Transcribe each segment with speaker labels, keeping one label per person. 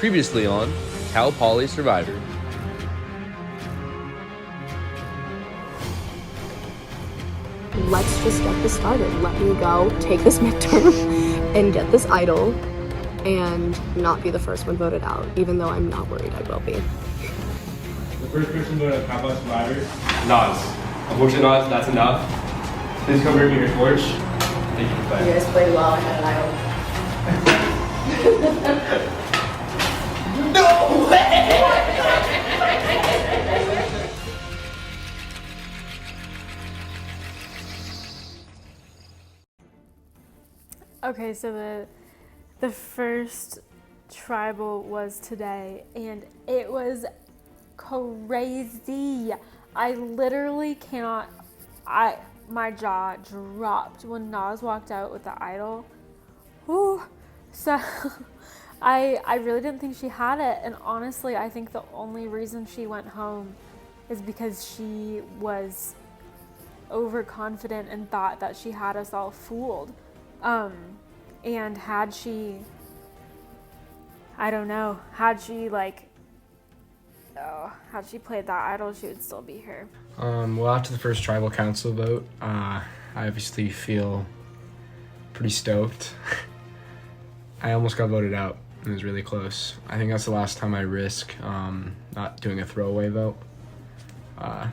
Speaker 1: Previously on Cal Poly Survivor.
Speaker 2: Let's just get this started. Let me go take this midterm and get this idol and not be the first one voted out, even though I'm not worried I will be.
Speaker 3: The first person voted on Cal Poly Survivor?
Speaker 4: Nas. Unfortunately, Nas, that's enough. Please come bring me your torch. Thank you for playing.
Speaker 2: You guys played well. I had an idol.
Speaker 4: No way!
Speaker 5: Okay, so the first tribal was today, and it was crazy. I literally cannot. My jaw dropped when Nas walked out with the idol. Whew. So I really didn't think she had it, and honestly, I think the only reason she went home is because she was overconfident and thought that she had us all fooled. And had she, I don't know, had she played that idol, she would still be here.
Speaker 6: Well, after the first tribal council vote, I obviously feel pretty stoked. I almost got voted out. It was really close. I think that's the last time I risk not doing a throwaway vote. I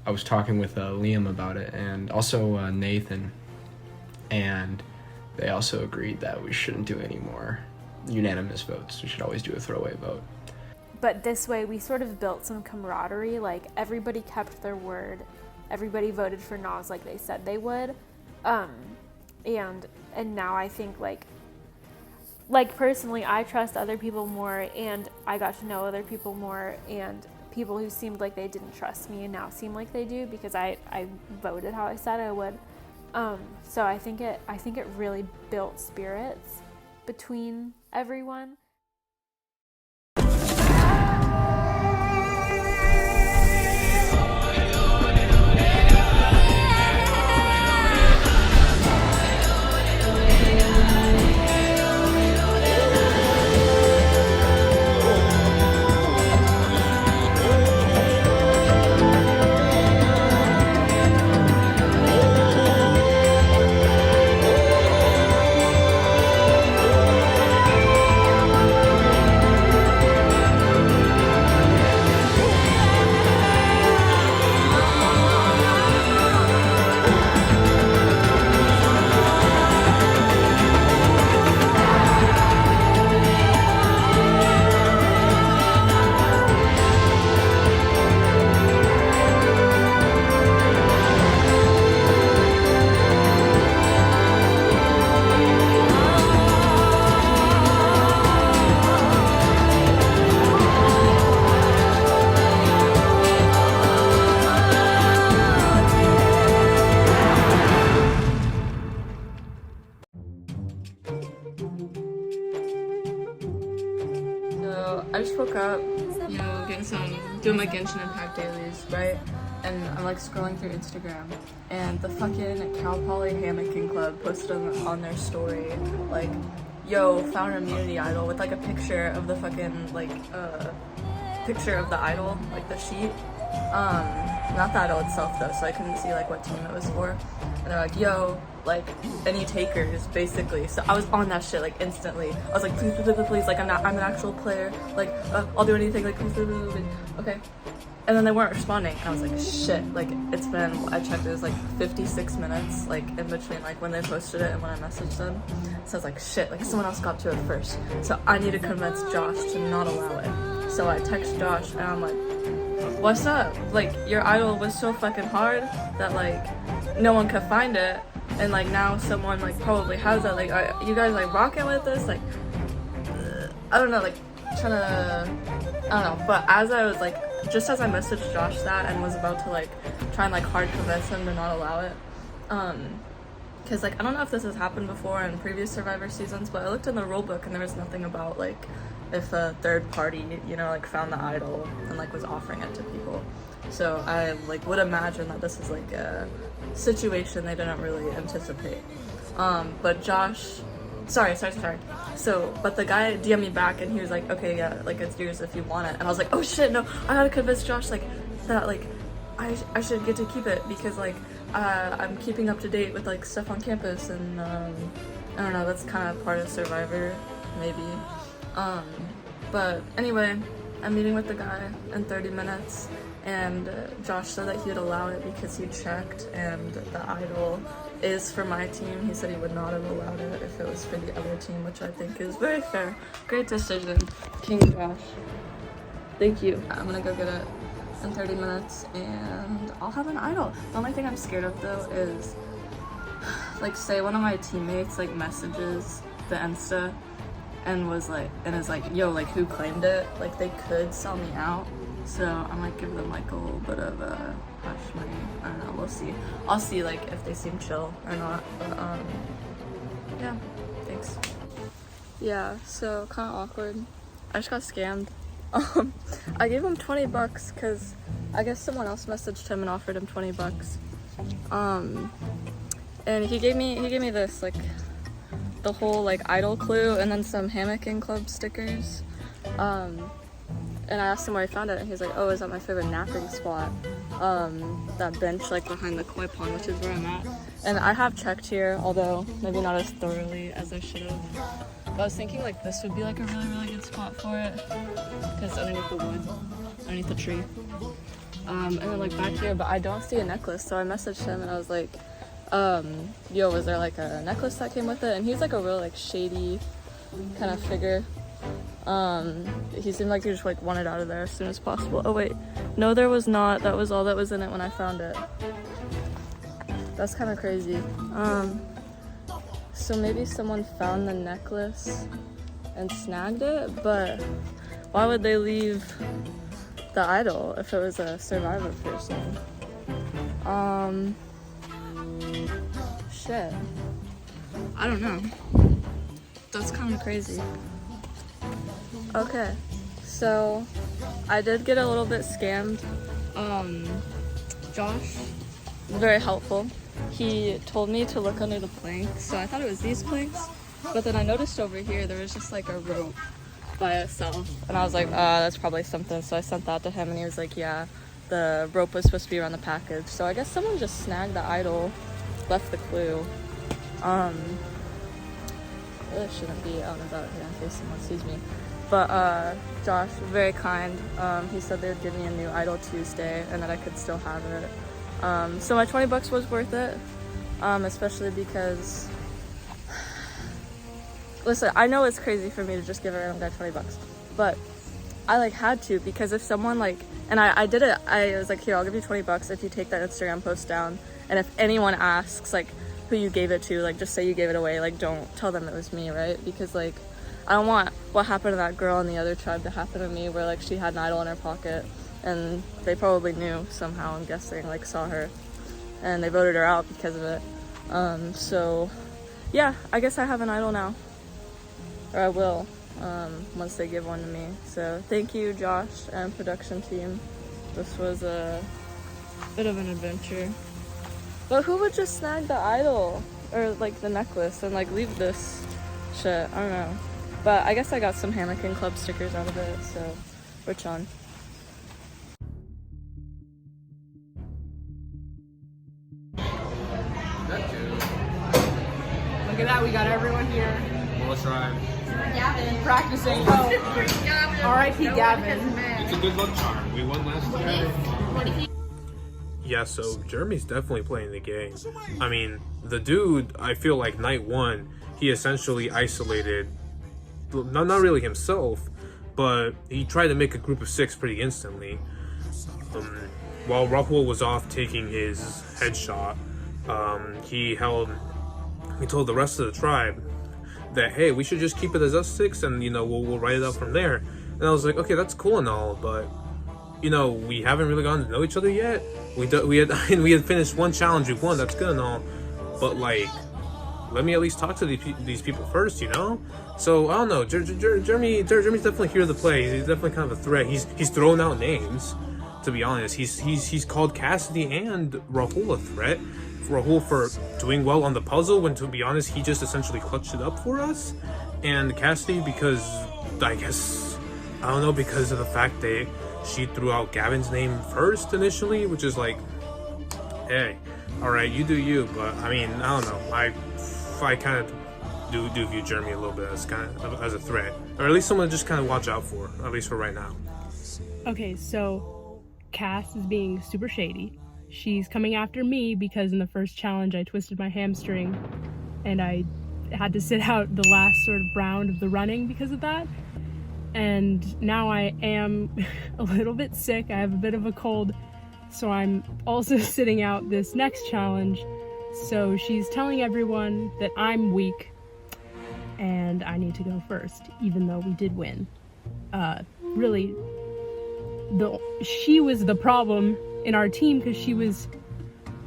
Speaker 6: was talking with Liam about it, and also Nathan, and they also agreed that we shouldn't do any more unanimous votes. We should always do a throwaway vote.
Speaker 5: But this way, we sort of built some camaraderie. Like, everybody kept their word. Everybody voted for Nas like they said they would. And now I think, like personally, I trust other people more, and I got to know other people more, and people who seemed like they didn't trust me now seem like they do because I voted how I said I would. So I think it really built spirits between everyone.
Speaker 7: I just woke up, doing my Genshin Impact dailies, right? And I'm like scrolling through Instagram, and the fucking Cal Poly Hammocking Club posted on their story, like, yo, found an immunity idol with like a picture of the fucking, picture of the idol, like the sheet. Not the idol itself though, so I couldn't see like what team it was for. And they're like, yo, like, any takers, basically. So I was on that shit, like, instantly. I was like, please, please, please, please, like, I'm an actual player. Like, I'll do anything, like, please, please, please, please. Okay. And then they weren't responding. And I was like, shit. Like, it's been, I checked, it was like 56 minutes, like, in between, like, when they posted it and when I messaged them. So I was like, shit, like, someone else got to it first. So I need to convince Josh to not allow it. So I text Josh, and I'm like, what's up? Like, your idol was so fucking hard that, like, no one could find it. And like now someone like probably has it. Like, are you guys like rocking with this? Like, I don't know, like trying to, I don't know. But as I was like, just as I messaged Josh that and was about to like try and like hard convince him to not allow it, because like I don't know if this has happened before in previous Survivor seasons, but I looked in the rule book and there was nothing about like if a third party, you know, like found the idol and like was offering it to people. So I like would imagine that this is like a situation they didn't really anticipate. But Josh sorry. So, but the guy DM'd me back and he was like, okay, yeah, like it's yours if you want it. And I was like, oh shit, no, I gotta convince Josh like that like I should get to keep it because like I'm keeping up to date with like stuff on campus and I don't know, that's kind of part of Survivor, maybe. But anyway, I'm meeting with the guy in 30 minutes and Josh said that he would allow it because he checked and the idol is for my team. He said he would not have allowed it if it was for the other team, which I think is very fair. Great decision, King Josh. Thank you. I'm gonna go get it in 30 minutes and I'll have an idol. The only thing I'm scared of though is like say one of my teammates like messages the Insta and is like, yo, like who claimed it? Like they could sell me out. So I might give them like a little bit of hush money. I don't know, we'll see. I'll see like if they seem chill or not. But yeah, thanks. Yeah, so kind of awkward. I just got scammed. I gave him 20 bucks because I guess someone else messaged him and offered him 20 bucks. And he gave me this like the whole like idol clue and then some hammocking club stickers. And I asked him where he found it and he's like, oh, is that my favorite napping spot? That bench like behind the koi pond, which is where I'm at. And I have checked here, although maybe not as thoroughly as I should have. But I was thinking like this would be like a really, really good spot for it. Because underneath the wood, underneath the tree. And then like back here, but I don't see a necklace. So I messaged him and I was like, yo, was there like a necklace that came with it? And he's like a real like shady kind of figure. He seemed like he just like wanted out of there as soon as possible. Oh wait, no, there was not. That was all that was in it when I found it. That's kind of crazy. So maybe someone found the necklace and snagged it, but why would they leave the idol if it was a Survivor person? Shit. I don't know. That's kind of crazy. Okay, so I did get a little bit scammed. Josh, very helpful. He told me to look under the planks, so I thought it was these planks, but then I noticed over here there was just like a rope by itself, and I was like, that's probably something, so I sent that to him, and he was like, yeah, the rope was supposed to be around the package, so I guess someone just snagged the idol, left the clue. Really shouldn't be out and about here in case someone sees me. But Josh, very kind. He said they would give me a new idol Tuesday and that I could still have it. So my 20 bucks was worth it, especially because, listen, I know it's crazy for me to just give a random guy 20 bucks, but I like had to, because if someone like, and I did it, I was like, here, I'll give you 20 bucks if you take that Instagram post down, and if anyone asks like who you gave it to, like just say you gave it away, like don't tell them it was me, right? Because like I don't want what happened to that girl in the other tribe to happen to me, where like she had an idol in her pocket and they probably knew somehow, I'm guessing, like saw her, and they voted her out because of it. So yeah, I guess I have an idol now, or I will, once they give one to me. So thank you, Josh and production team. This was a bit of an adventure. But who would just snag the idol or like the necklace and like leave this shit? I don't know. But I guess I got some Hammocking Club stickers out of it, so we're chilling.
Speaker 8: Look at that, we got everyone here.
Speaker 3: Well, let's try.
Speaker 8: Gavin. Practicing. Oh, R.I.P. Gavin.
Speaker 3: It's a good luck charm. We won last time.
Speaker 9: Yeah, so Jeremy's definitely playing the game. I mean, the dude, I feel like night one, he essentially isolated, not really himself, but he tried to make a group of 6 pretty instantly. While Rahul was off taking his headshot, he told the rest of the tribe that, hey, we should just keep it as us 6 and, you know, we'll write it out from there. And I was like, okay, that's cool and all, but, you know, we haven't really gotten to know each other yet. We had finished one challenge, we've won, that's good and all, but like, let me at least talk to these people first, you know? So I don't know, Jeremy's definitely here to play. He's definitely kind of a threat. He's throwing out names, to be honest. He's called Cassidy and Rahul a threat Rahul for doing well on the puzzle when, to be honest, he just essentially clutched it up for us. And Cassidy because, I guess, I don't know, because of the fact that she threw out Gavin's name first initially, which is like, hey, all right, you do you. But I mean, I don't know. I kind of do view Jeremy a little bit as a threat, or at least someone to just kind of watch out for, at least for right now.
Speaker 10: Okay, so Cass is being super shady. She's coming after me because in the first challenge I twisted my hamstring and I had to sit out the last sort of round of the running because of that. And now I am a little bit sick. I have a bit of a cold, so I'm also sitting out this next challenge. So she's telling everyone that I'm weak and I need to go first, even though we did win. Really, she was the problem in our team because she was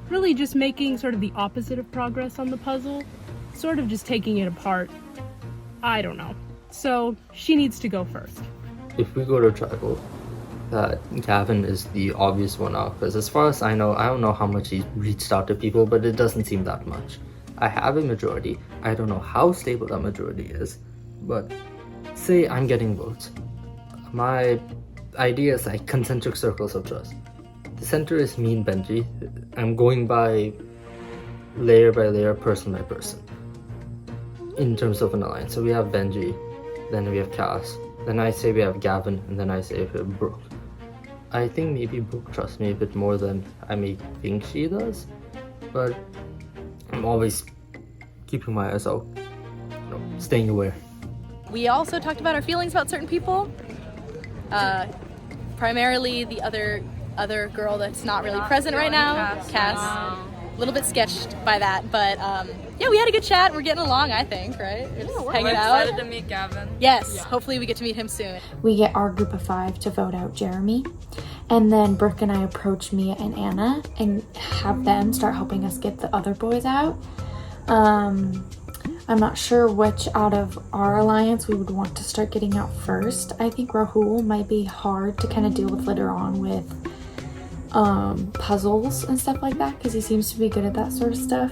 Speaker 10: really just making sort of the opposite of progress on the puzzle, sort of just taking it apart. I don't know. So she needs to go first.
Speaker 11: If we go to tribal, Gavin is the obvious one out, because as far as I know, I don't know how much he's reached out to people, but it doesn't seem that much. I have a majority. I don't know how stable that majority is, but say I'm getting votes. My idea is like concentric circles of trust. The center is me and Benji. I'm going by layer, person by person, in terms of an alliance. So we have Benji, then we have Cass, then I say we have Gavin, and then I say we have Brooke. I think maybe Brooke trusts me a bit more than I may think she does, but I'm always keeping my eyes out, staying aware.
Speaker 12: We also talked about our feelings about certain people. Primarily the other girl that's not really present right now, Cass. A little bit sketched by that, but yeah, we had a good chat. We're getting along, I think, right? We're hanging out.
Speaker 7: Excited to meet Gavin.
Speaker 12: Yes, hopefully we get to meet him soon.
Speaker 13: We get our group of 5 to vote out Jeremy, and then Brooke and I approach Mia and Anna and have them start helping us get the other boys out. I'm not sure which out of our alliance we would want to start getting out first. I think Rahul might be hard to kind of deal with later on with puzzles and stuff like that, because he seems to be good at that sort of stuff.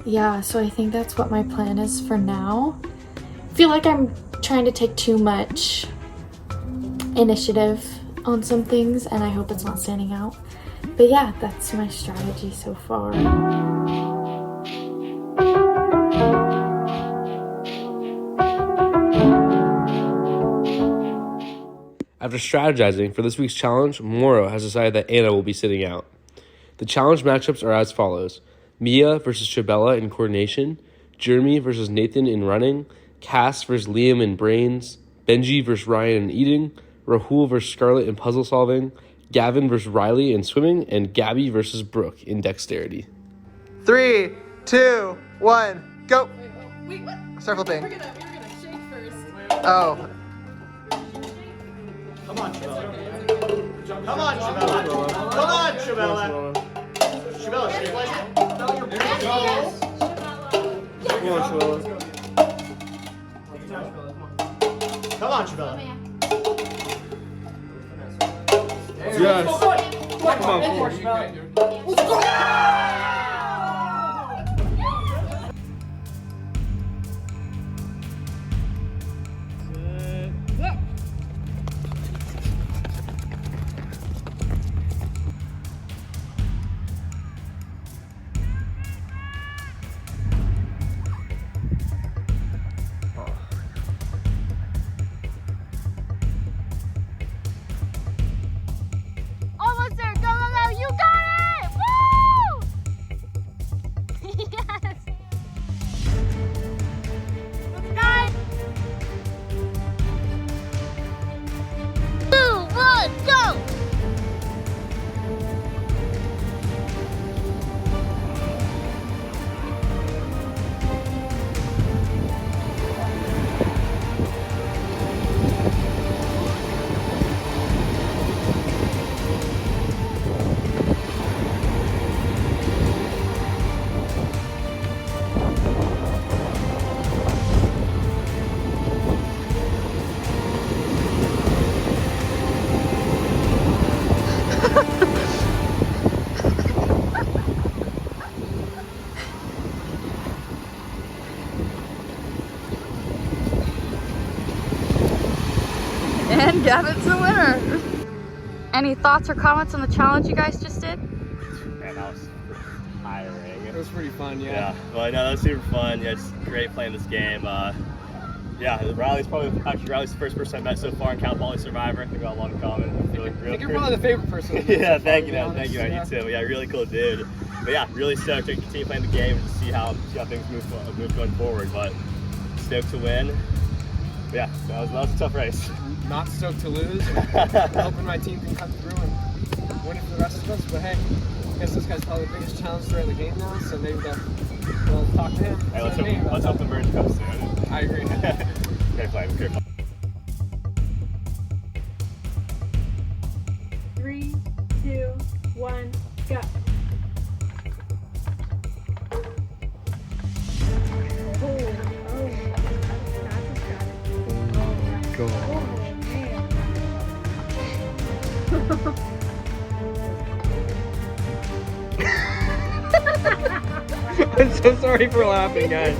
Speaker 13: Yeah, so I think that's what my plan is for now. I feel like I'm trying to take too much initiative on some things, and I hope it's not standing out. But yeah, that's my strategy so far.
Speaker 1: After strategizing for this week's challenge, Moro has decided that Anna will be sitting out. The challenge matchups are as follows: Mia versus Shabella in coordination, Jeremy versus Nathan in running, Cass versus Liam in brains, Benji versus Ryan in eating, Rahul versus Scarlett in puzzle solving, Gavin versus Riley in swimming, and Gabby versus Brooke in dexterity.
Speaker 14: 3, 2, 1, go!
Speaker 12: Wait, what?
Speaker 14: Start flipping.
Speaker 12: We're gonna shake first.
Speaker 14: Oh.
Speaker 3: Come on, Shabella. Come on, Shabella. Come on, Shabella. Shabella, shake like it. No, you're big. Go. Come on, Shabella. Come on, Shabella.
Speaker 4: Yes. Come on, Shabella.
Speaker 3: Let's go.
Speaker 15: Almost there. Go, go, go. You got it. Woo!
Speaker 12: And Gavin's the winner. Any thoughts or comments on the challenge you guys just did?
Speaker 3: Man, that was tiring.
Speaker 6: It was pretty fun, yeah.
Speaker 3: Yeah, but no, that was super fun. Yeah, just great playing this game. Yeah, Riley's Riley's the first person I've met so far in Cal Poly Survivor. I think we got a lot in common.
Speaker 6: I think you're probably the favorite person.
Speaker 3: Yeah, thank you, man. Thank you, man. You too. Yeah, really cool dude. But yeah, really stoked to continue playing the game and see how things move going forward. But stoked to win. But yeah, that was a tough race.
Speaker 6: Not stoked to lose. And hoping my team can come through and win it for the rest of us. But hey, I guess this guy's probably the biggest challenger in the game now, so maybe we'll talk to him.
Speaker 3: Hey, let's hope the merge comes soon.
Speaker 6: I agree.
Speaker 3: Great play. Great play.
Speaker 10: 3, 2, 1, go.
Speaker 6: I'm so sorry for laughing, guys.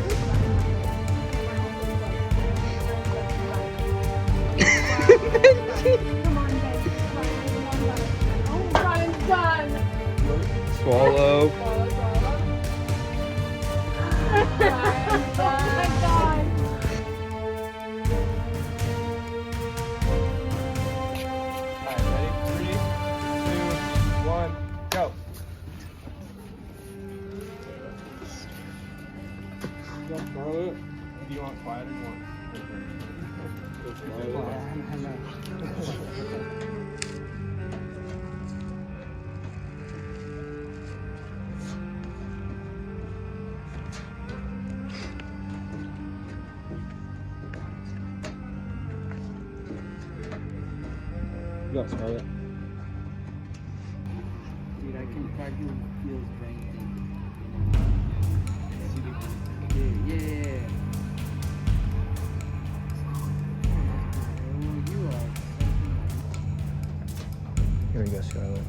Speaker 6: Swallow. Charlotte, do you want quiet or you want? You got Scarlet.
Speaker 15: Dude, I can practically feel his brain thinking. Yeah.
Speaker 6: Here we go, Scarlet.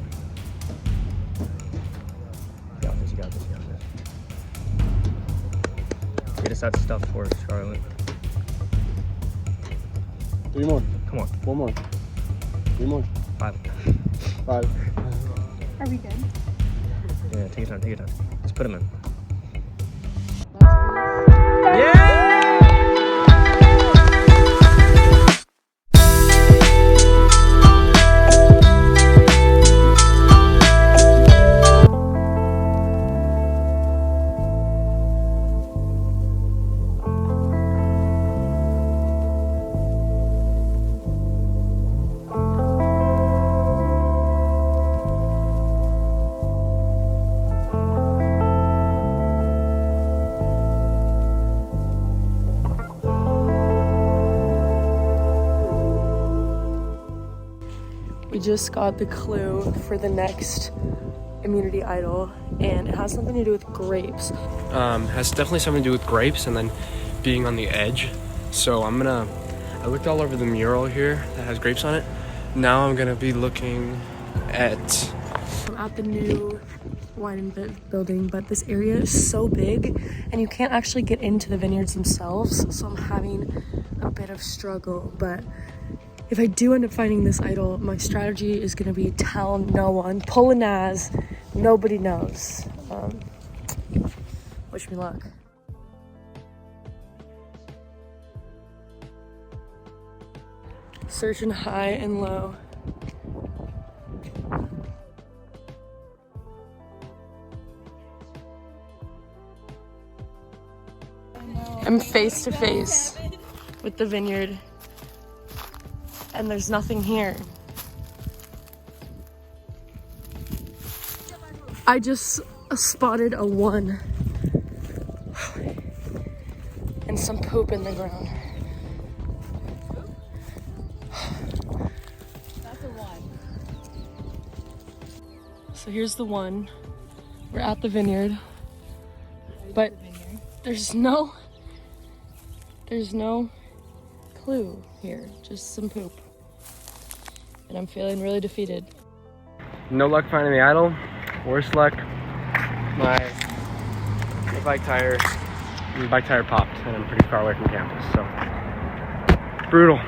Speaker 6: You got this, you got this, you got this. Get us that stuff for us, Scarlet.
Speaker 15: 3 more.
Speaker 6: Come on.
Speaker 15: 4 more. 3 more.
Speaker 6: 5.
Speaker 15: 5.
Speaker 10: Are we good?
Speaker 6: Yeah, take your time, take your time. Let's put them in.
Speaker 16: We just got the clue for the next immunity idol, and it has something to do with grapes.
Speaker 6: Has definitely something to do with grapes and then being on the edge. So I looked all over the mural here that has grapes on it. Now I'm gonna be looking at...
Speaker 16: I'm at the new wine and building, but this area is so big and you can't actually get into the vineyards themselves, so I'm having a bit of struggle. But if I do end up finding this idol, my strategy is gonna be tell no one, pull a Naz, nobody knows. Wish me luck. Searching high and low. I'm face to face with the vineyard, and there's nothing here. I just spotted a 1 and some poop in the ground.
Speaker 7: That's a 1.
Speaker 16: So here's the 1. We're at the vineyard, but there's no clue here, just some poop. And I'm feeling really defeated.
Speaker 6: No luck finding the idol. Worst luck, my bike tire popped and I'm pretty far away from campus, so brutal.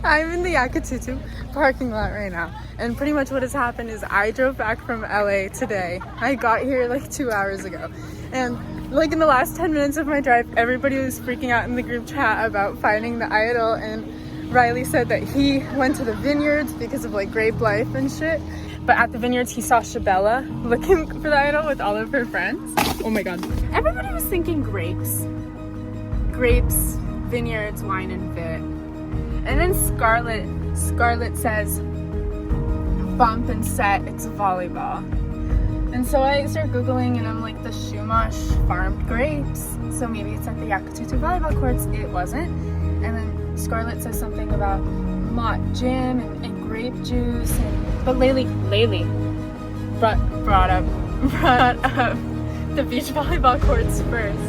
Speaker 8: I'm in the Yakatutu parking lot right now, and pretty much what has happened is I drove back from LA today. I got here like 2 hours ago, and like in the last 10 minutes of my drive, everybody was freaking out in the group chat about finding the idol, and Riley said that he went to the vineyards because of like grape life and shit. But at the vineyards, he saw Shabella looking for the idol with all of her friends. Oh my god. Everybody was thinking grapes. Grapes, vineyards, wine, and fit. And then Scarlett says, bump and set, it's volleyball. And so I start Googling, and I'm like, the Shumash farmed grapes. So maybe it's at the Yakatutu volleyball courts. It wasn't. And then Scarlett says something about Mott Gym and grape juice. But Laylee brought up the beach volleyball courts first.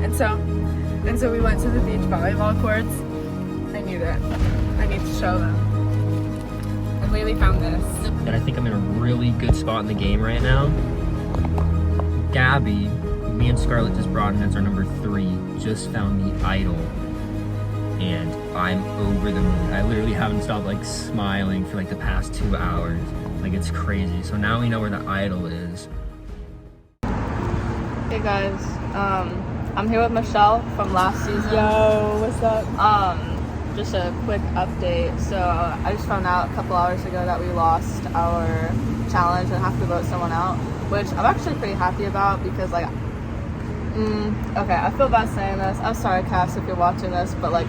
Speaker 8: And so we went to the beach volleyball courts. I knew that. I need to show them. And Laylee found this.
Speaker 17: And I think I'm in a really good spot in the game right now. Gabby, me and Scarlett just brought in as our number 3, just found the idol. And I'm over the moon. I literally haven't stopped like smiling for like the past 2 hours. Like it's crazy. So now we know where the idol is.
Speaker 7: Hey guys, I'm here with Michelle from last season.
Speaker 8: Yo, what's up?
Speaker 7: Just a quick update. So I just found out a couple hours ago that we lost our challenge and have to vote someone out, which I'm actually pretty happy about because like, okay, I feel bad saying this. I'm sorry, Cass, if you're watching this, but like,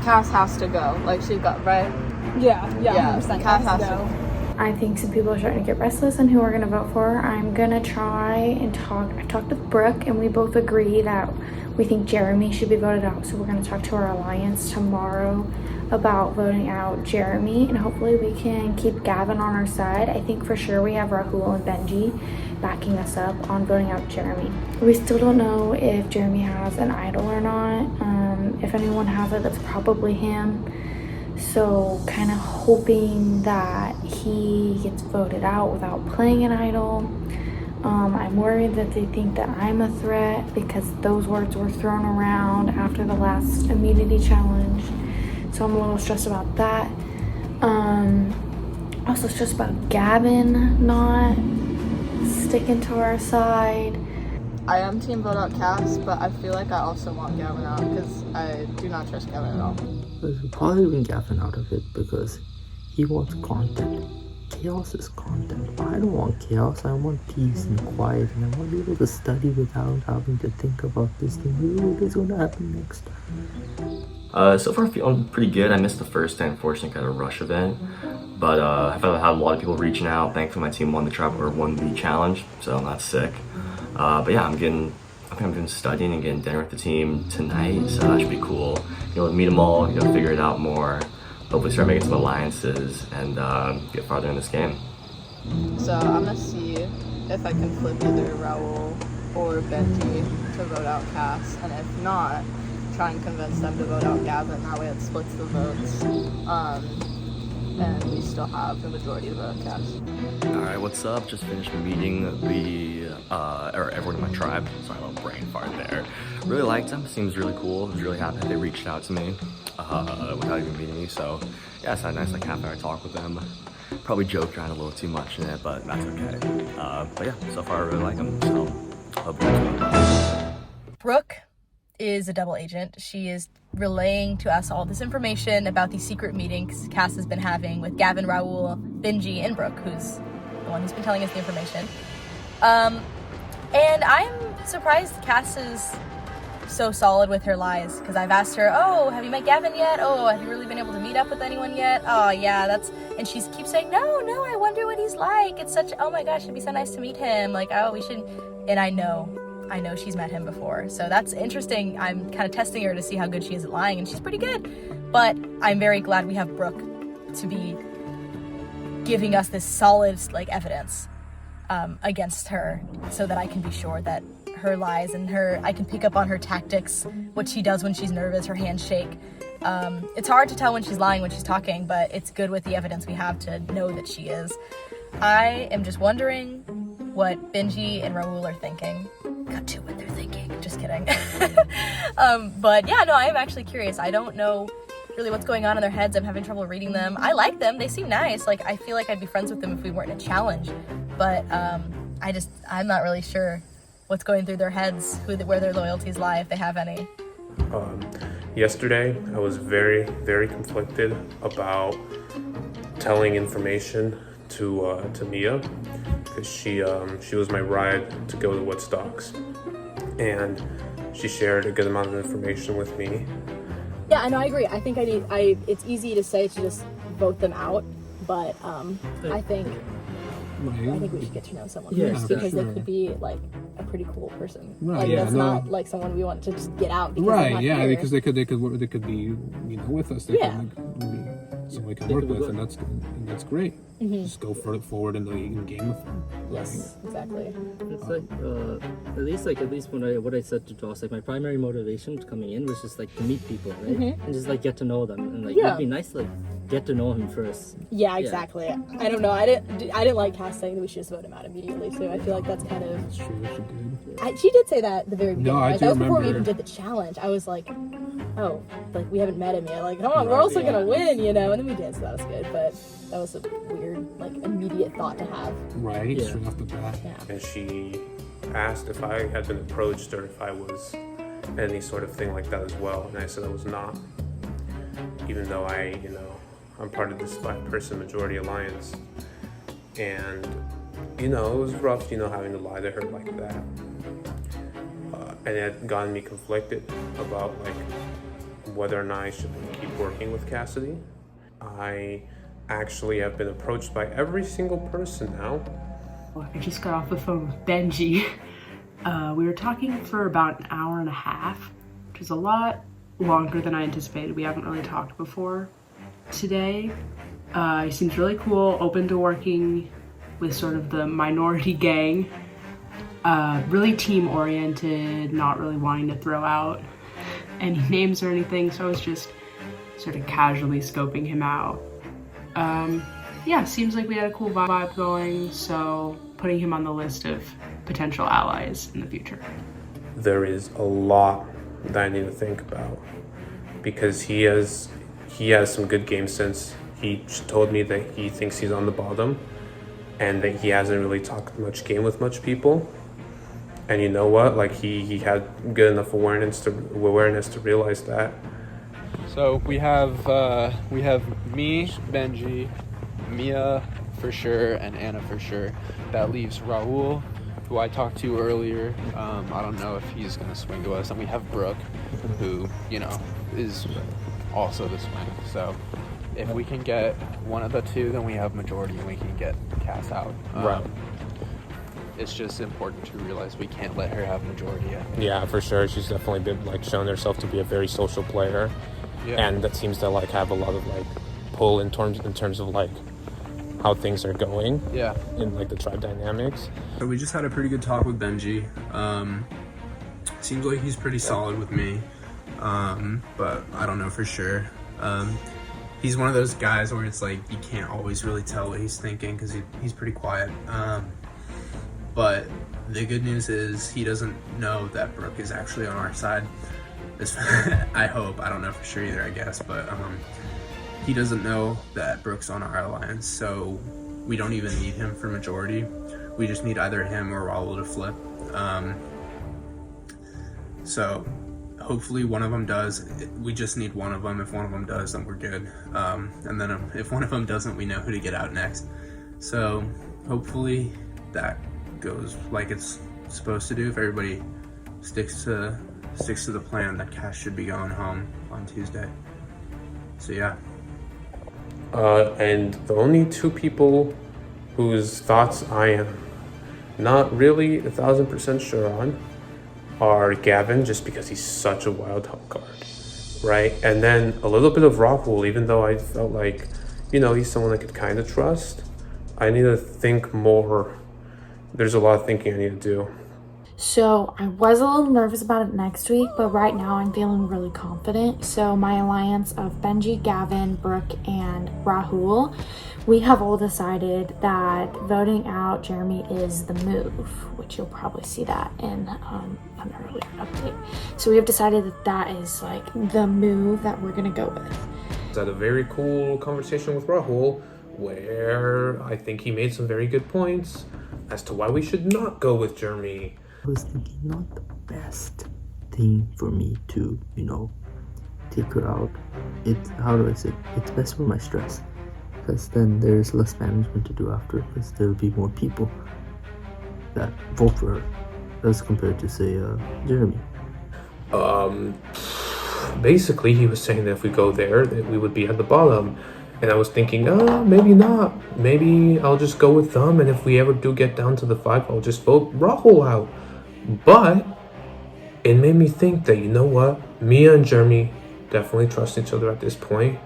Speaker 7: Cass has to go. Like she got, right?
Speaker 8: Yeah,
Speaker 7: 100%. Cass has to go.
Speaker 13: I think some people are starting to get restless on who we're gonna vote for. I'm gonna try and I talked with Brooke, and we both agree that we think Jeremy should be voted out. So we're gonna talk to our alliance tomorrow about voting out Jeremy, and hopefully we can keep Gavin on our side. I think for sure we have Rahul and Benji backing us up on voting out Jeremy. We still don't know if Jeremy has an idol or not. If anyone has it, that's probably him. So kind of hoping that he gets voted out without playing an idol. I'm worried that they think that I'm a threat because those words were thrown around after the last immunity challenge. So I'm a little stressed about that. Also stressed about Gavin not sticking to our side.
Speaker 7: I am team vote out Cass, but I feel like I also want Gavin out because I do not trust Gavin at all.
Speaker 11: We're probably leaving Gavin out of it because he wants content. Chaos is content. I don't want chaos. I want peace and quiet, and I want to be able to study without having to think about this thing. What is going to happen next?
Speaker 3: So far feeling pretty good. I missed the first day, unfortunately, kind of rush event. But I've had a lot of people reaching out. Thankfully, my team won the challenge, so that's sick. But yeah, I think I'm been studying and getting dinner with the team tonight, so that should be cool. Meet them all, figure it out more. Hopefully start making some alliances and get farther in this game.
Speaker 7: So I'm gonna see if I can flip either Raul or Benji to vote out Cass, and if not, try and convince them to vote out Gavin. That way it splits the votes. And we still have the majority to vote Cass.
Speaker 3: Alright, what's up? Just finished meeting everyone in my tribe. Sorry, a little brain fart there. Really liked them, seems really cool. I was really happy that they reached out to me without even meeting me. So yeah, I had a nice half-hour talk with them. Probably joked around a little too much in it, but that's okay. But yeah, so far I really like them, so hope you guys well.
Speaker 12: Brooke is a double agent. She is relaying to us all this information about these secret meetings Cass has been having with Gavin, Raul, Benji, and Brooke, who's the one who's been telling us the information. And I'm surprised Cass is so solid with her lies, because I've asked her, oh, have you met Gavin yet? Oh, have you really been able to meet up with anyone yet? Oh, yeah, and she keeps saying, no, I wonder what he's like. It's oh my gosh, it'd be so nice to meet him. Like, oh, we should, and I know she's met him before. So that's interesting. I'm kind of testing her to see how good she is at lying, and she's pretty good. But I'm very glad we have Brooke to be giving us this solid, evidence against her, so that I can be sure that her lies and I can pick up on her tactics, what she does when she's nervous, her handshake. It's hard to tell when she's lying when she's talking, but it's good with the evidence we have to know that she is. I am just wondering what Benji and Raul are thinking. Cut to what they're thinking. Just kidding. But yeah, no, I am actually curious. I don't know really what's going on in their heads. I'm having trouble reading them. I like them. They seem nice. Like, I feel like I'd be friends with them if we weren't in a challenge. But I'm not really sure what's going through their heads, where their loyalties lie, if they have any.
Speaker 9: Yesterday, I was very, very conflicted about telling information to Mia, because she was my ride to go to Woodstocks, and she shared a good amount of information with me.
Speaker 2: Yeah, I know, I agree. I think it's easy to say to just vote them out, but I think we should get to know someone first, because they could be like a pretty cool person. Like, that's not like someone we want to just get out because they're not here.
Speaker 9: Because they could be with us. They could be someone we can work with, and that's great. Just go forward in the game with them.
Speaker 2: Yes, exactly.
Speaker 11: It's like at least what I said to Joss, like my primary motivation coming in was just like to meet people, right? And just like get to know them, and like it'd be nice to like get to know him first.
Speaker 2: Yeah, exactly. I don't know. I didn't like Cass saying that we should just vote him out immediately. So I feel like that's kind of.
Speaker 9: That's true. She did.
Speaker 2: She did say that at the very beginning.
Speaker 9: No, I do
Speaker 2: that was before we
Speaker 9: remember.
Speaker 2: even did the challenge. I was like, oh, like we haven't met him yet. Like, come on, we're also gonna win, you know? And then we did, so that was good. But that was a weird, like, immediate thought to have.
Speaker 9: Right, straight off the bat.
Speaker 2: Yeah.
Speaker 9: And she asked if I had been approached or if I was any sort of thing like that as well, and I said I was not. Even though I'm part of this 5-person majority alliance, and it was rough, having to lie to her like that, and it had gotten me conflicted about like whether or not I should keep working with Cassidy. I actually have been approached by every single person now.
Speaker 10: I just got off the phone with Benji. We were talking for about an hour and a half, which is a lot longer than I anticipated. We haven't really talked before today. He seems really cool, open to working with sort of the minority gang. Really team oriented, not really wanting to throw out any names or anything, so I was just sort of casually scoping him out. Seems like we had a cool vibe going, so putting him on the list of potential allies in the future.
Speaker 9: There is a lot that I need to think about, because he has some good game sense. He told me that he thinks he's on the bottom and that he hasn't really talked much game with much people. And you know what? Like he had good enough awareness to realize that.
Speaker 18: So we have me, Benji, Mia for sure, and Anna for sure. That leaves Raul, who I talked to earlier. I don't know if he's gonna swing to us. And we have Brooke, who is also the swing. So if we can get one of the two, then we have majority and we can get Cass out.
Speaker 9: Right.
Speaker 18: It's just important to realize we can't let her have majority yet.
Speaker 9: Yeah, for sure. She's definitely been shown herself to be a very social player, and that seems to have a lot of pull in terms of how things are going.
Speaker 18: Yeah.
Speaker 9: In the tribe dynamics.
Speaker 6: So we just had a pretty good talk with Benji. Seems like he's pretty solid with me, but I don't know for sure. He's one of those guys where it's you can't always really tell what he's thinking because he's pretty quiet. But the good news is he doesn't know that Brooke is actually on our side. I hope. I don't know for sure either, I guess. But he doesn't know that Brooke's on our alliance, so we don't even need him for majority. We just need either him or Raul to flip. So hopefully one of them does. We just need one of them. If one of them does, then we're good. And then if one of them doesn't, we know who to get out next. So hopefully that goes like it's supposed to do. If everybody sticks to the plan, that Cass should be going home on Tuesday. So yeah.
Speaker 9: And the only two people whose thoughts I am not really 1,000% sure on are Gavin, just because he's such a wild card, right? And then a little bit of Rahul, even though I felt like, he's someone I could kind of trust. I need to think more. There's a lot of thinking I need to do.
Speaker 13: So I was a little nervous about it next week, but right now I'm feeling really confident. So my alliance of Benji, Gavin, Brooke, and Rahul, we have all decided that voting out Jeremy is the move, which you'll probably see that in an earlier update. So we have decided that that is like the move that we're gonna go with.
Speaker 9: I had a very cool conversation with Rahul where I think he made some very good points as to why we should not go with Jeremy.
Speaker 11: I was thinking not the best thing for me to, take her out. How do I say? It's best for my stress. Because then there's less management to do after, because there'll be more people that vote for her as compared to, say, Jeremy.
Speaker 9: Basically, he was saying that if we go there, that we would be at the bottom. And I was thinking, maybe not. Maybe I'll just go with them, and if we ever do get down to the 5, I'll just vote Rahul out. But it made me think that, you know what? Mia and Jeremy definitely trust each other at this point.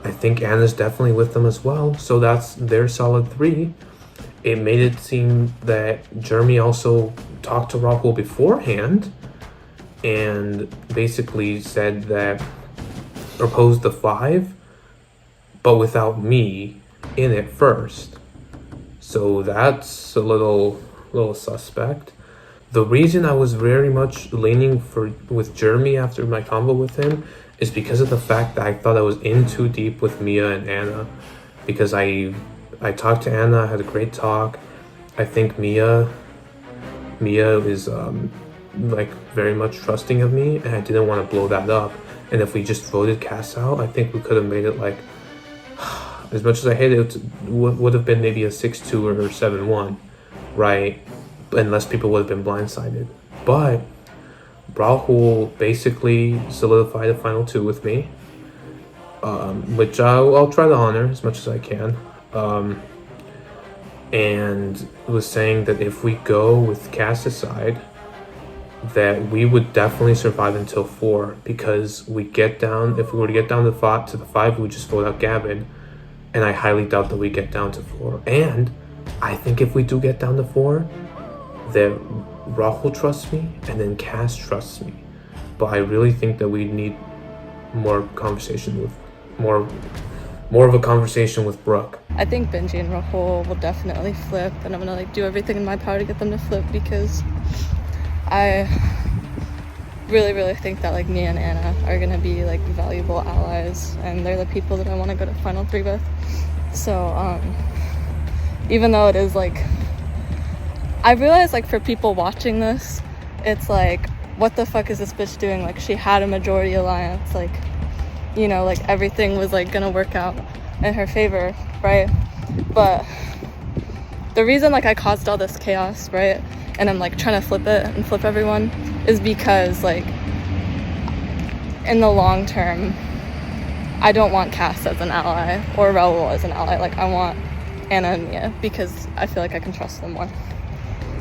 Speaker 9: I think Anna's definitely with them as well, so that's their solid 3. It made it seem that Jeremy also talked to Rahul beforehand and basically said that proposed the 5, but without me in it first. So that's a little suspect. The reason I was very much leaning with Jeremy after my convo with him is because of the fact that I thought I was in too deep with Mia and Anna. Because I talked to Anna, I had a great talk. I think Mia is very much trusting of me, and I didn't want to blow that up. And if we just voted Cass out, I think we could have made it like, as much as I hated it, would have been maybe a 6-2 or 7-1, right? Unless people would have been blindsided. But Rahul basically solidified the final 2 with me, which I'll try to honor as much as I can. And was saying that if we go with Cass's side, that we would definitely survive until 4, because if we were to get down to the 5, we would just vote out Gavin, and I highly doubt that we get down to 4. And I think if we do get down to 4, that Rahul trusts me, and then Cass trusts me. But I really think that we need more of a conversation with Brooke.
Speaker 7: I think Benji and Rahul will definitely flip, and I'm gonna do everything in my power to get them to flip, because I really think that Mia and Anna are gonna be valuable allies, and they're the people that I want to go to final 3 with. So even though it is I realize for people watching this, it's what the fuck is this bitch doing? She had a majority alliance, everything was gonna work out in her favor, right? But the reason I caused all this chaos, right, and I'm trying to flip it and flip everyone, is because in the long term, I don't want Cass as an ally or Raul as an ally. I want Anna and Mia, because I feel like I can trust them more.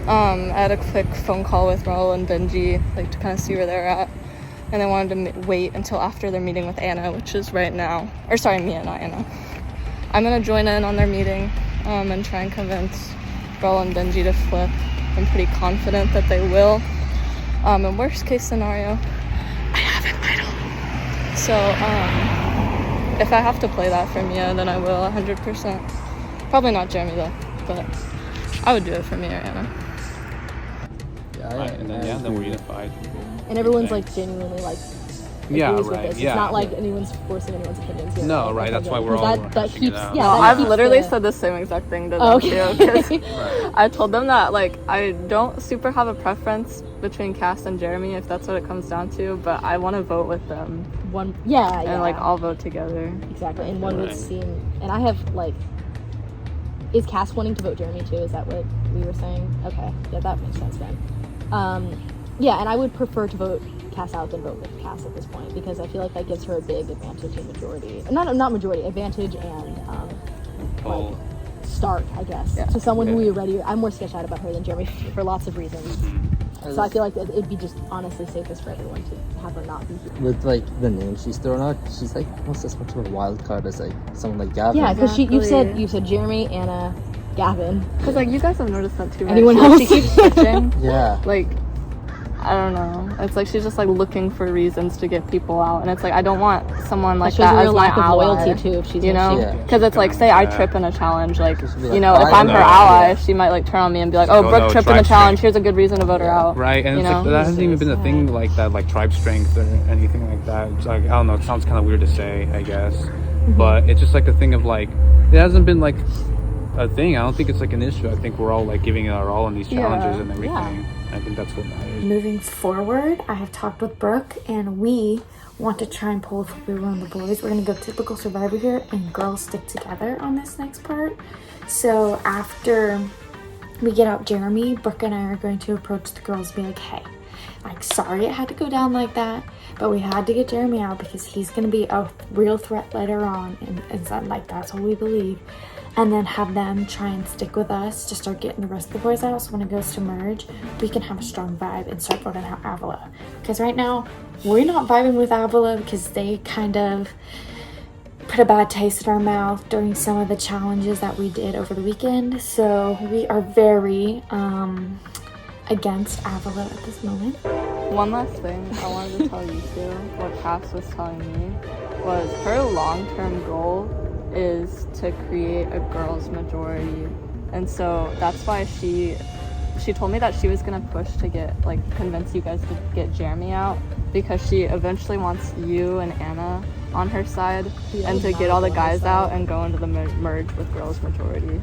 Speaker 7: I had a quick phone call with Raul and Benji to kind of see where they're at, and I wanted to wait until after their meeting with Anna, which is right now. Or sorry, Mia, not Anna. I'm gonna join in on their meeting and try and convince Raul and Benji to flip. I'm pretty confident that they will. In worst case scenario, I have an idol. So if I have to play that for Mia, then I will 100%. Probably not Jeremy though, but I would do it for Mia or Anna.
Speaker 18: And then we're unified.
Speaker 2: And everyone's genuinely agrees with this. It's not anyone's forcing anyone's opinions here.
Speaker 18: No, right, that's why we're all
Speaker 2: that keeps,
Speaker 18: it out.
Speaker 7: I've literally said the same exact thing to them too, because I told them that I don't super have a preference between Cass and Jeremy, if that's what it comes down to, but I want to vote with them. And all vote together.
Speaker 2: Exactly, and one would seem, and I have is Cass wanting to vote Jeremy too? Is that what we were saying? Okay, yeah, that makes sense then. Yeah, and I would prefer to vote Cass out than vote with Cass at this point, because I feel like that gives her a big advantage in majority. Not majority, advantage and start, I guess. Yeah. To someone who we already, I'm more sketched out about her than Jeremy for lots of reasons. So I feel like it'd be just honestly safest for everyone to have her not be here.
Speaker 11: With the name she's thrown out, she's almost as much of a wild card as someone like Gavin.
Speaker 2: Yeah, because you said Jeremy, Anna, Gavin.
Speaker 7: Because you guys have noticed that too.
Speaker 2: Anyone else?
Speaker 7: She keeps switching.
Speaker 11: Yeah.
Speaker 7: I don't know. It's like she's just like looking for reasons to get people out, and it's like I don't want someone like
Speaker 2: shows
Speaker 7: that
Speaker 2: a
Speaker 7: as
Speaker 2: real
Speaker 7: my
Speaker 2: lack of
Speaker 7: ally.
Speaker 2: loyalty too. If she's
Speaker 7: You know,
Speaker 11: Yeah.
Speaker 7: because it's like say I trip in a challenge, like
Speaker 18: like,
Speaker 7: you know, if
Speaker 18: I
Speaker 7: I'm her
Speaker 18: know,
Speaker 7: ally,
Speaker 18: yeah.
Speaker 7: she might like turn on me and be like, oh,
Speaker 18: Oh,
Speaker 7: Brooke
Speaker 18: no,
Speaker 7: tripped in the
Speaker 18: tribe
Speaker 7: challenge.
Speaker 18: strength.
Speaker 7: Here's a good reason to vote her out.
Speaker 18: Right, and
Speaker 7: you
Speaker 18: it's
Speaker 7: know?
Speaker 18: like that hasn't even been a thing like that, like tribe strength or anything like that. It's like I don't know. It sounds kind of weird to say, I guess, but it's just like a thing of like it hasn't been like a thing. I don't think it's like an issue. I think we're all like giving it our all in these challenges and everything.
Speaker 13: Yeah.
Speaker 18: I think that's what matters.
Speaker 13: Moving forward, I have talked with Brooke, and we want to try and pull a Fubu on the boys. We're going to go typical Survivor here, and girls stick together on this next part. So after we get out Jeremy, Brooke and I are going to approach the girls and be like, hey, like, sorry it had to go down like that, but we had to get Jeremy out because he's going to be a real threat later on, and something like that's what we believe. And then have them try and stick with us to start getting the rest of the boys out, so when it goes to merge, we can have a strong vibe and start voting out Avila. Because right now, we're not vibing with Avila because they kind of put a bad taste in our mouth during some of the challenges that we did over the weekend. So we are very against Avila at this moment.
Speaker 7: One last thing I wanted to tell you too, what Cass was telling me, was her long-term goal is to create a girls majority, and so that's why she told me that she was gonna push to convince you guys to get Jeremy out, because she eventually wants you and Anna on her side and to get all the guys out and go into the merge with girls majority.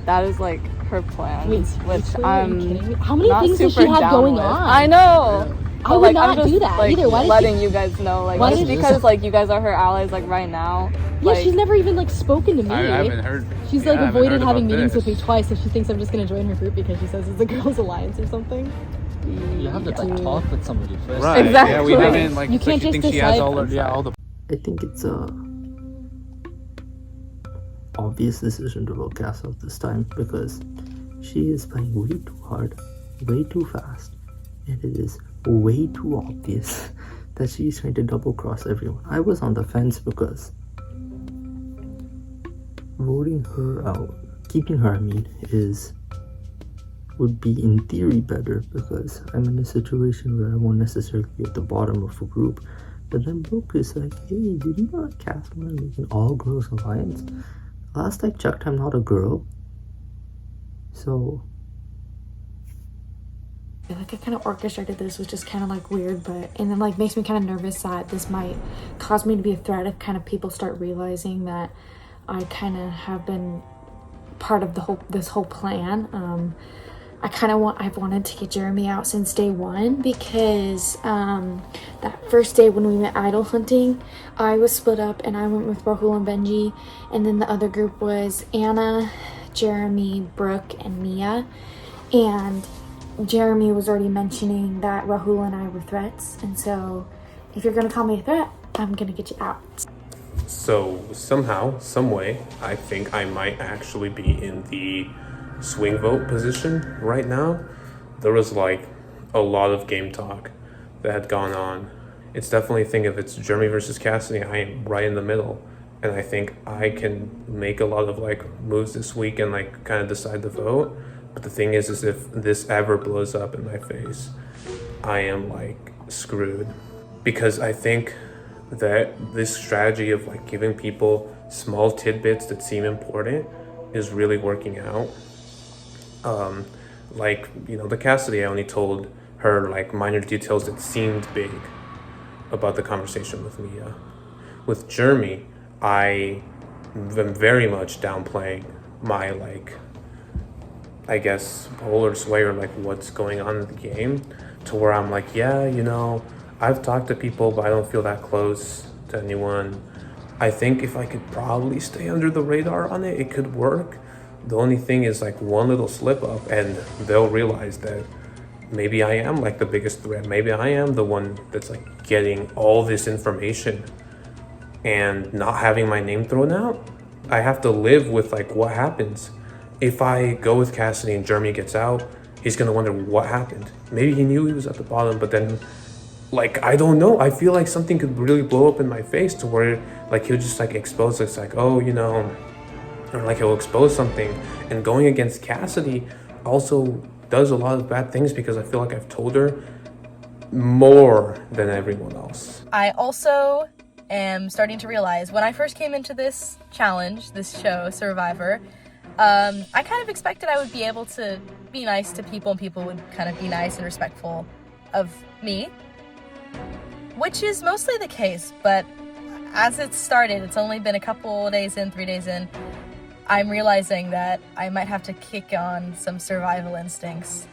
Speaker 7: That is like her plan, which I'm
Speaker 2: How many
Speaker 7: not
Speaker 2: things does
Speaker 7: super
Speaker 2: she have
Speaker 7: down
Speaker 2: going
Speaker 7: with.
Speaker 2: on?
Speaker 7: I know.
Speaker 2: I
Speaker 7: But,
Speaker 2: would
Speaker 7: I'm
Speaker 2: not do
Speaker 7: just,
Speaker 2: that
Speaker 7: like,
Speaker 2: either. Why did
Speaker 7: letting
Speaker 2: she-
Speaker 7: you guys know, like,
Speaker 2: Why
Speaker 7: just
Speaker 2: did-
Speaker 7: because like you guys are her allies, like right now.
Speaker 2: Yeah,
Speaker 7: Like,
Speaker 2: she's never even like spoken to me.
Speaker 18: I haven't heard.
Speaker 2: She's
Speaker 18: yeah,
Speaker 2: like
Speaker 18: I haven't
Speaker 2: avoided
Speaker 18: heard
Speaker 2: having
Speaker 18: about
Speaker 2: meetings
Speaker 18: this.
Speaker 2: with me twice, so she thinks I'm just gonna join her group because she says it's a girls' alliance or something.
Speaker 19: You have to like talk with somebody first.
Speaker 18: Right.
Speaker 7: Exactly.
Speaker 18: Yeah, we haven't like.
Speaker 2: You
Speaker 18: so
Speaker 2: can't
Speaker 18: she
Speaker 2: just
Speaker 18: thinks she has
Speaker 2: decide-
Speaker 18: all the.
Speaker 11: I think it's a obvious decision to vote Cass out this time because she is playing way too hard, way too fast, and it is way too obvious that she's trying to double cross everyone. I was on the fence because voting her out, keeping her, would be in theory better because I'm in a situation where I won't necessarily be at the bottom of a group. But then Brooke is like, hey, did you know that Cass wanted to make an all-girls alliance? Last I checked, I'm not a girl. So
Speaker 13: I feel like I kind of orchestrated this, which is kind of like weird, and then like makes me kind of nervous that this might cause me to be a threat if kind of people start realizing that I kind of have been part of this whole plan. I've wanted to get Jeremy out since day one because that first day when we went idol hunting, I was split up and I went with Rahul and Benji, and then the other group was Anna, Jeremy, Brooke, and Mia. And Jeremy was already mentioning that Rahul and I were threats, and so if you're gonna call me a threat, I'm gonna get you out.
Speaker 9: So somehow, some way, I think I might actually be in the swing vote position right now. There was like a lot of game talk that had gone on. It's definitely a thing. If it's Jeremy versus Cassidy, I am right in the middle, and I think I can make a lot of like moves this week and like kind of decide the vote. But the thing is if this ever blows up in my face, I am like screwed, because I think that this strategy of like giving people small tidbits that seem important is really working out. Like, you know, the Cassidy, I only told her like minor details that seemed big about the conversation with Mia. With Jeremy, I am very much downplaying my like, I guess, pull or sway or like what's going on in the game, to where I'm like, yeah, you know, I've talked to people, but I don't feel that close to anyone. I think if I could probably stay under the radar on it, it could work. The only thing is like one little slip up and they'll realize that maybe I am like the biggest threat. Maybe I am the one that's like getting all this information and not having my name thrown out. I have to live with like what happens. If I go with Cassidy and Jeremy gets out, he's gonna wonder what happened. Maybe he knew he was at the bottom, but then like, I don't know. I feel like something could really blow up in my face to where like he'll just like expose it's like, oh, you know, or like he'll expose something. And going against Cassidy also does a lot of bad things because I feel like I've told her more than everyone else.
Speaker 12: I also am starting to realize when I first came into this challenge, this show, Survivor, I kind of expected I would be able to be nice to people and people would kind of be nice and respectful of me, which is mostly the case, but as it started, it's only been a couple days in, 3 days in, I'm realizing that I might have to kick on some survival instincts,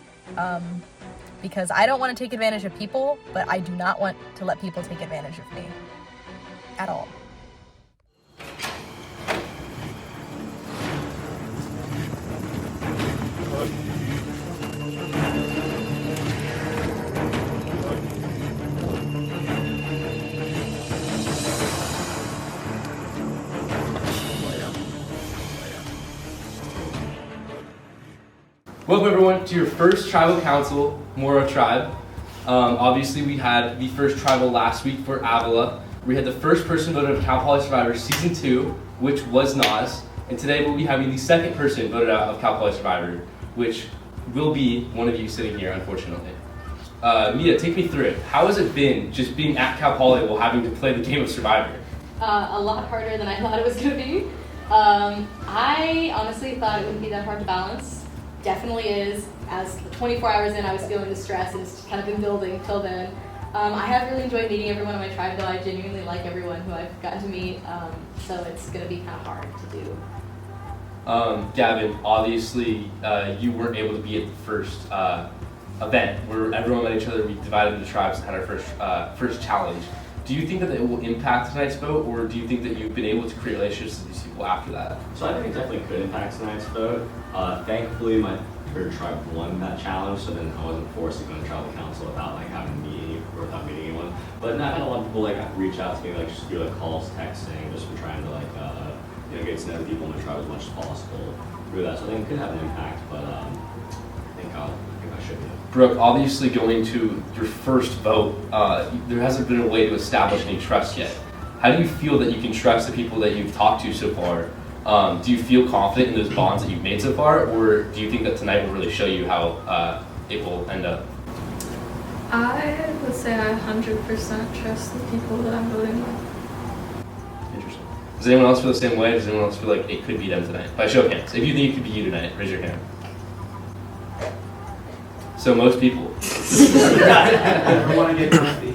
Speaker 12: because I don't want to take advantage of people, but I do not want to let people take advantage of me at all.
Speaker 1: Welcome everyone to your first tribal council, Moro tribe. Obviously we had the first tribal last week for Avila. We had the first person voted of Cal Poly Survivor Season 2, which was Nas. And today we'll be having the second person voted out of Cal Poly Survivor, which will be one of you sitting here, unfortunately. Mia, take me through it. How has it been just being at Cal Poly while having to play the game of Survivor?
Speaker 20: A lot harder than I thought it was going to be. I honestly thought it wouldn't be that hard to balance. Definitely is. As 24 hours in, I was feeling the stress, and it's kind of been building till then. I have really enjoyed meeting everyone on my tribe, though. I genuinely like everyone who I've gotten to meet, so it's going to be kind of hard to do.
Speaker 1: Gavin, obviously you weren't able to be at the first event where everyone met each other. We divided into tribes and had our first challenge. Do you think that it will impact tonight's vote, or do you think that you've been able to create relationships with these people after that?
Speaker 3: So I think it definitely could impact tonight's vote. Thankfully, my third tribe won that challenge, so then I wasn't forced to go to tribal council without like having to meet any or without meeting anyone. But I've had a lot of people like reach out to me, like just do like calls, texting, just for trying to like get to know the people in the tribe as much as possible through that. So I think it could have an impact, but I think I should be.
Speaker 1: Brooke, obviously going to your first vote, there hasn't been a way to establish any trust yet. How do you feel that you can trust the people that you've talked to so far? Do you feel confident in those bonds that you've made so far, or do you think that tonight will really show you how it will end up?
Speaker 7: I would say I 100% trust the people that I'm voting with.
Speaker 1: Interesting. Does anyone else feel the same way? Does anyone else feel like it could be them tonight? By show of hands. If you think it could be you tonight, raise your hand. So most people.
Speaker 18: I want to get nasty.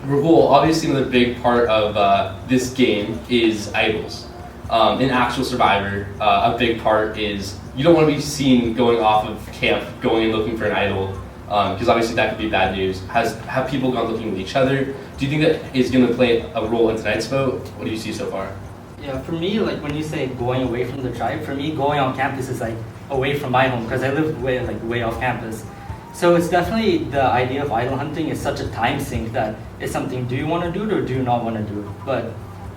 Speaker 1: Rahul, obviously another big part of this game is idols. In actual Survivor, a big part is you don't want to be seen going off of camp, going and looking for an idol, because obviously that could be bad news. Have people gone looking with each other? Do you think that is going to play a role in tonight's vote? What do you see so far?
Speaker 19: Yeah, for me, like when you say going away from the tribe, for me going on campus is like away from my home because I live way off campus. So it's definitely the idea of idol hunting is such a time sink that it's something, do you want to do it or do you not want to do it? But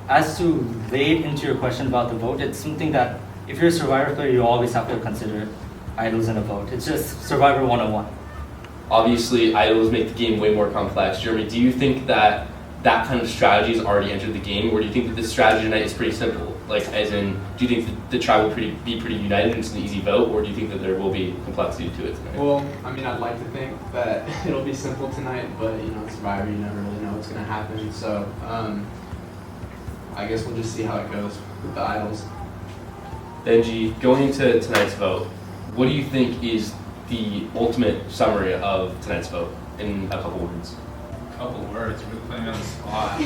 Speaker 19: as to lead into your question about the vote, it's something that if you're a Survivor player, you always have to consider idols in a vote. It's just Survivor 101.
Speaker 1: Obviously, idols make the game way more complex. Jeremy, do you think that that kind of strategy has already entered the game, or do you think that this strategy tonight is pretty simple? Like, as in, do you think that the tribe will be pretty united and it's an easy vote, or do you think that there will be complexity to it tonight?
Speaker 18: Well, I mean, I'd like to think that it'll be simple tonight, but you know, Survivor, you never really know what's going to happen. So, I guess we'll just see how it goes with the idols.
Speaker 1: Benji, going into tonight's vote, what do you think is the ultimate summary of tonight's vote in a couple words?
Speaker 21: Couple words, really putting me on the spot.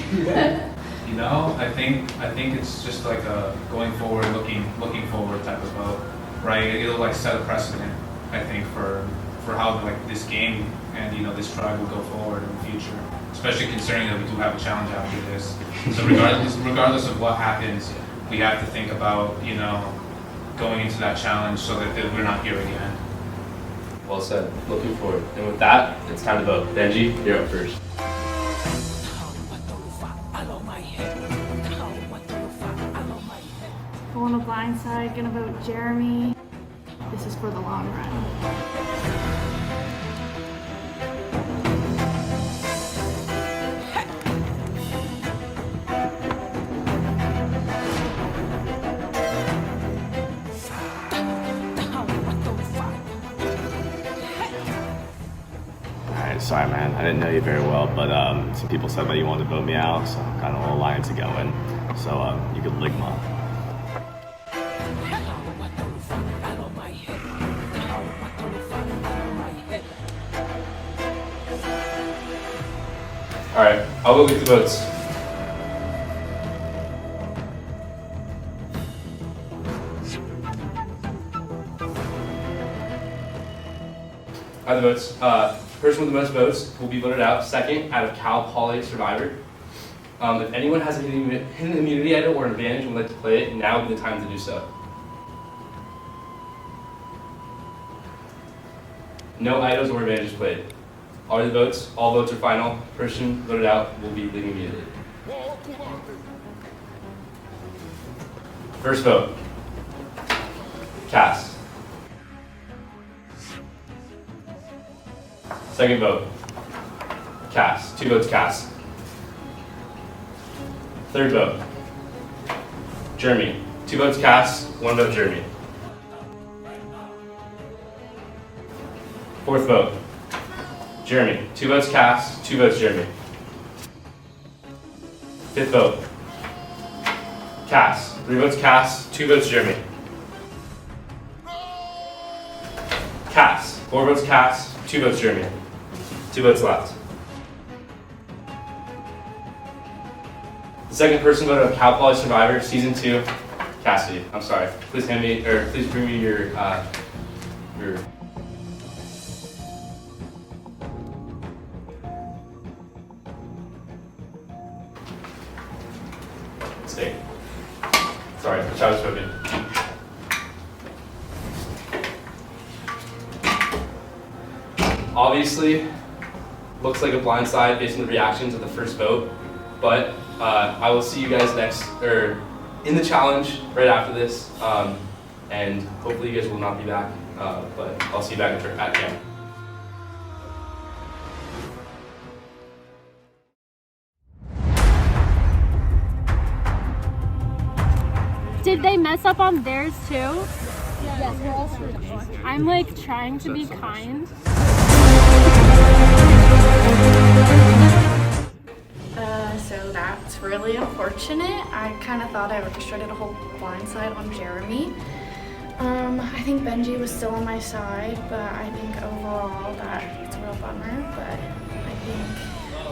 Speaker 21: You know, I think it's just like a going forward, looking forward type of vote, right? It'll like set a precedent, I think, for how like this game and this tribe will go forward in the future, especially considering that we do have a challenge after this. So regardless of what happens, we have to think about going into that challenge so that we're not here again.
Speaker 1: Well said. Looking forward. And with that, it's time to vote. Benji, you're up first.
Speaker 13: Going to blindside, gonna vote Jeremy. This is for the long run.
Speaker 22: So
Speaker 3: sorry, man. I didn't know you very well, but some people said that you wanted to vote me out, so got a little alliance going. So you could ligma.
Speaker 4: All right, I'll go get the votes. All right, the votes. Person with the most votes will be voted out second out of Cal Poly Survivor. If anyone has a hidden immunity item or advantage and would like to play it, now would be the time to do so. No items or advantages played. All the votes, all votes are final. Person voted out will be leaving immediately. First vote. Cass. Second vote. Cass. 2 votes Cass. Third vote. Jeremy. 2 votes Cass, 1 vote Jeremy. Fourth vote. Jeremy. 2 votes Cass, 2 votes Jeremy. Fifth vote. Cass. 3 votes Cass, 2 votes Jeremy. Cass. 4 votes Cass, 2 votes Jeremy. 2 votes left. The second person voted of Cal Poly Survivor Season 2, Cassidy. I'm sorry. Please hand me, or please bring me your. Stay. Sorry, the child was spoken. Obviously, looks like a blindside based on the reactions of the first vote, but I will see you guys in the challenge right after this, and hopefully you guys will not be back, but I'll see you back at camp.
Speaker 10: Did they mess up on theirs too?
Speaker 2: Yes, we're all screwed up.
Speaker 10: I'm like trying to be kind.
Speaker 13: So that's really unfortunate. I kind of thought I orchestrated a whole blindside on Jeremy. I think Benji was still on my side, but I think overall that it's a real bummer. But I think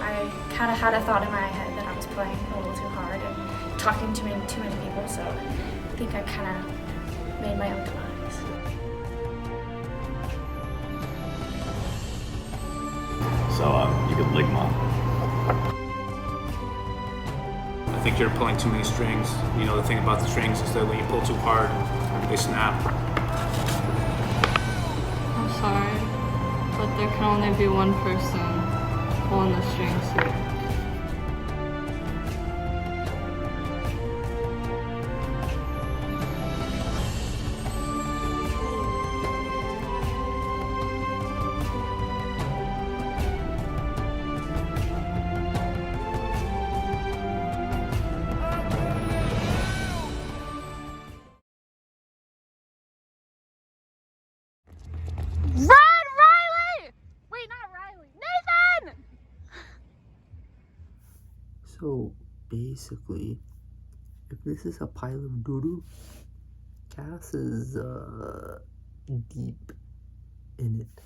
Speaker 13: I kind of had a thought in my head that I was playing a little too hard and talking to too many people, so I think I kind of made my own demise.
Speaker 3: So you could ligma.
Speaker 9: I think you're pulling too many strings. You know, the thing about the strings is that when you pull too hard, they snap.
Speaker 7: I'm sorry, but there can only be one person pulling the strings here.
Speaker 8: Run, Riley! Wait, not Riley. Nathan!
Speaker 11: So basically, if this is a pile of doo-doo, Cass is deep in it.